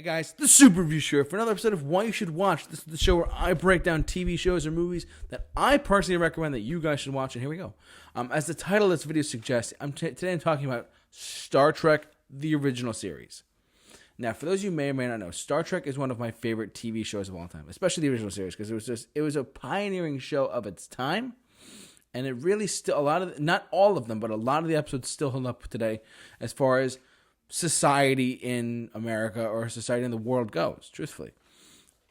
Hey guys, the Super Review Show for another episode of Why You Should Watch. This is the show where I break down TV shows or movies that I personally recommend that you guys should watch. And here we go. As the title of this video suggests, today I'm talking about Star Trek, the original series. Now, for those of you who may or may not know, Star Trek is one of my favorite TV shows of all time, especially the original series, because it was a pioneering show of its time. And it really still, not all of them, but a lot of the episodes still hold up today as far as society in America or society in the world goes, truthfully.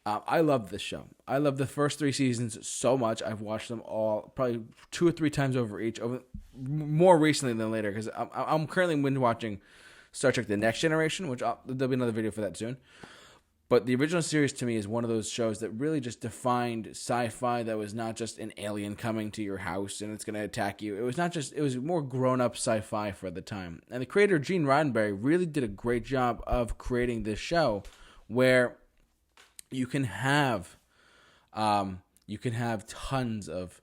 I love this show. I love the first 3 seasons so much. I've watched them all probably 2 or 3 times over each, more recently than later, because I'm currently watching Star Trek The Next Generation, which there'll be another video for that soon. But the original series to me is one of those shows that really just defined sci-fi that was not just an alien coming to your house and it's going to attack you. It was more grown-up sci-fi for the time. And the creator, Gene Roddenberry, really did a great job of creating this show where you can have tons of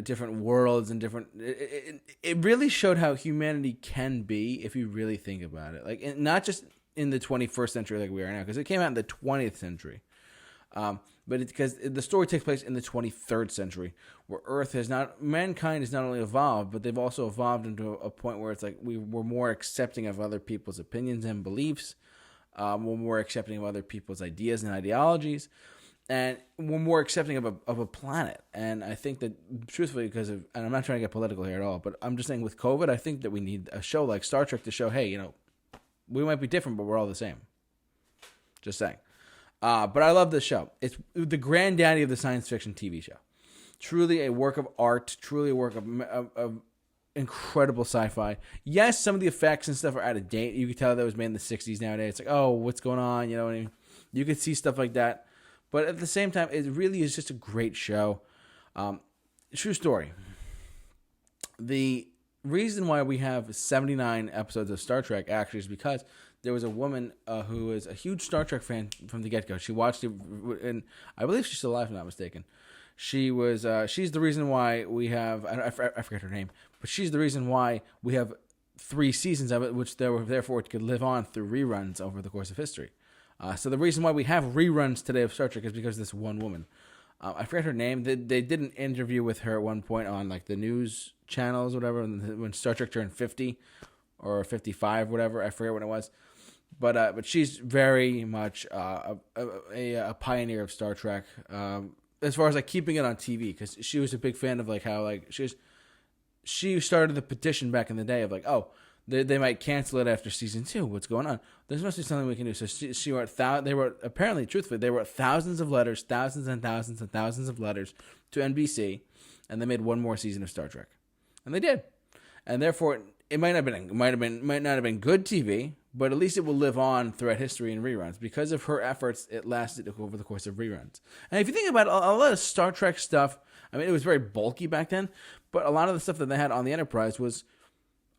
different worlds and different. It really showed how humanity can be if you really think about it. Like, not just in the 21st century like we are now, because it came out in the 20th century. But because the story takes place in the 23rd century, where mankind has not only evolved, but they've also evolved into a point where it's like we're more accepting of other people's opinions and beliefs. We're more accepting of other people's ideas and ideologies. And we're more accepting of a planet. And I think that, truthfully, and I'm not trying to get political here at all, but I'm just saying with COVID, I think that we need a show like Star Trek to show, hey, we might be different, but we're all the same. Just saying. But I love this show. It's the granddaddy of the science fiction TV show. Truly a work of art. Truly a work of incredible sci-fi. Yes, some of the effects and stuff are out of date. You can tell that it was made in the 60s nowadays. It's like, oh, what's going on? You know what I mean? You could see stuff like that. But at the same time, it really is just a great show. True story. The reason why we have 79 episodes of Star Trek actually is because there was a woman who is a huge Star Trek fan from the get-go. She watched it, and I believe she's still alive, if I'm not mistaken. She's the reason why we have, I forget her name, but she's the reason why we have 3 seasons of it, which therefore it could live on through reruns over the course of history. So the reason why we have reruns today of Star Trek is because of this one woman. I forget her name. They did an interview with her at one point on like the news channels, whatever, when Star Trek turned 50 or 55, whatever. I forget what it was. But she's very much a pioneer of Star Trek as far as like keeping it on TV, because she was a big fan of like how like she started the petition back in the day of like, oh, they might cancel it after season 2. What's going on? There's must be something we can do. So she wrote apparently, truthfully, they wrote thousands of letters, thousands and thousands and thousands of letters to NBC, and they made one more season of Star Trek, and they did. And therefore, it might not have been good TV, but at least it will live on throughout history in reruns. Because of her efforts, it lasted over the course of reruns. And if you think about it, a lot of Star Trek stuff, I mean, it was very bulky back then, but a lot of the stuff that they had on the Enterprise was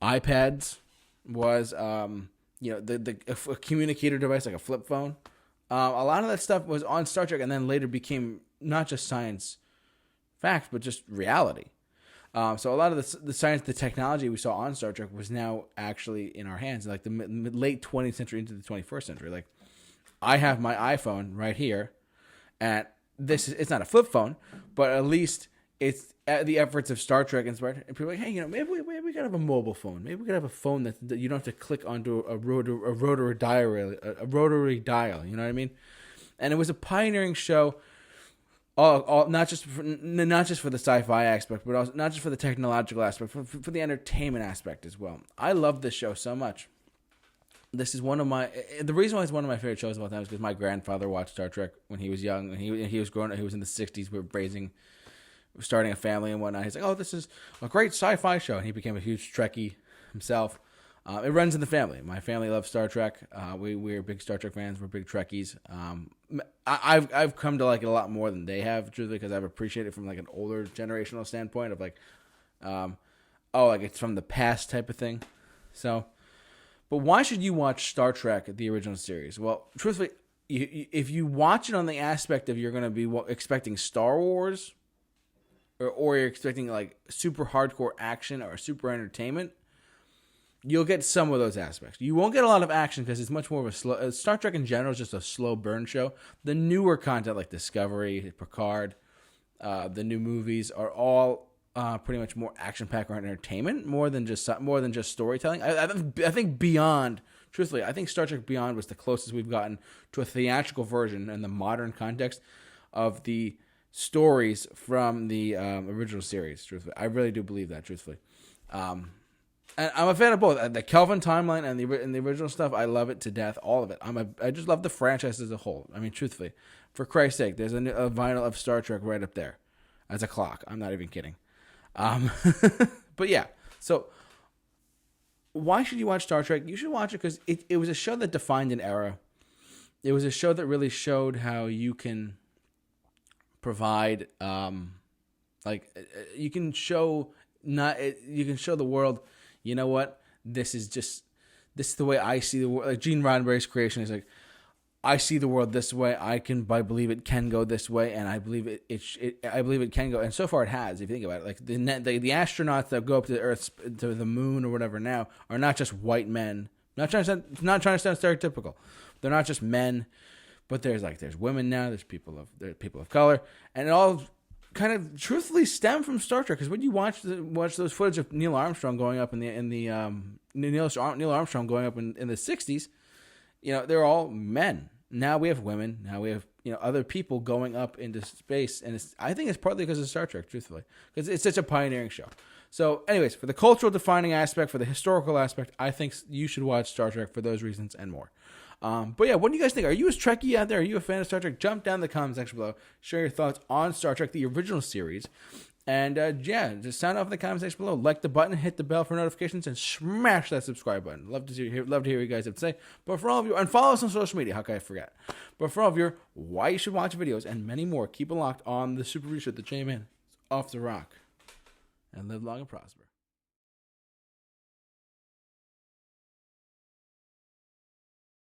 iPads, was a communicator device like a flip phone. A lot of that stuff was on Star Trek, and then later became not just science fact, but just reality. So a lot of the science, the technology we saw on Star Trek was now actually in our hands, like the late 20th century into the 21st century. Like, I have my iPhone right here, and it's not a flip phone, but at least it's the efforts of Star Trek inspired. And people are like, hey, maybe we could have a mobile phone. Maybe we could have a phone that you don't have to click onto a rotary dial. You know what I mean? And it was a pioneering show. Not just for the sci-fi aspect, but also not just for the technological aspect, for the entertainment aspect as well. I love this show so much. This is the reason why it's one of my favorite shows of all time is because my grandfather watched Star Trek when he was young, and he was growing up. He was in the 60s. We were starting a family and whatnot. He's like, oh, this is a great sci-fi show, and he became a huge Trekkie himself. It runs in the family. My family loves Star Trek. We're big Star Trek fans. We're big Trekkies. I've come to like it a lot more than they have, truthfully, because I've appreciated it from like an older generational standpoint of like, like it's from the past type of thing. So, but why should you watch Star Trek, the original series? Well, truthfully, if you watch it on the aspect of you're going to be expecting Star Wars, or you're expecting like super hardcore action or super entertainment, you'll get some of those aspects. You won't get a lot of action because it's much more of a slow. Star Trek in general is just a slow burn show. The newer content like Discovery, Picard, the new movies are all pretty much more action packed or entertainment more than just storytelling. I think Beyond. Truthfully, I think Star Trek Beyond was the closest we've gotten to a theatrical version in the modern context of the stories from the original series. Truthfully, I really do believe that. Truthfully, and I'm a fan of both the Kelvin timeline and the original stuff. I love it to death, all of it. I just love the franchise as a whole. I mean, truthfully, for Christ's sake, there's a vinyl of Star Trek right up there as a clock. I'm not even kidding. But yeah, so. Why should you watch Star Trek? You should watch it because it was a show that defined an era. It was a show that really showed how you can provide, you can show the world. You know what? This is the way I see the world. Like Gene Roddenberry's creation is like, I see the world this way. I believe it can go this way, and I believe I believe it can go. And so far, it has. If you think about it, like the astronauts that go up to the Earth, to the moon or whatever now, are not just white men. Not trying to sound stereotypical. They're not just men, but there's women now. There's people of color, and it all kind of truthfully stem from Star Trek. Because when you watch those footage of Neil Armstrong going up Neil Armstrong going up in the '60s, they're all men. Now we have women. Now we have other people going up into space, and I think it's partly because of Star Trek, truthfully, because it's such a pioneering show. So, anyways, for the cultural defining aspect, for the historical aspect, I think you should watch Star Trek for those reasons and more. But yeah, what do you guys think? Are you a Trekkie out there? Are you a fan of Star Trek? Jump down in the comment section below. Share your thoughts on Star Trek, the original series. And just sound off in the comment section below. Like the button, hit the bell for notifications, and smash that subscribe button. Love to hear what you guys have to say. But for all of you, and follow us on social media. How could I forget? But for all of you, why you should watch videos and many more, keep it locked on the Super Review Show, the J-Man off the rock, and live long and prosper.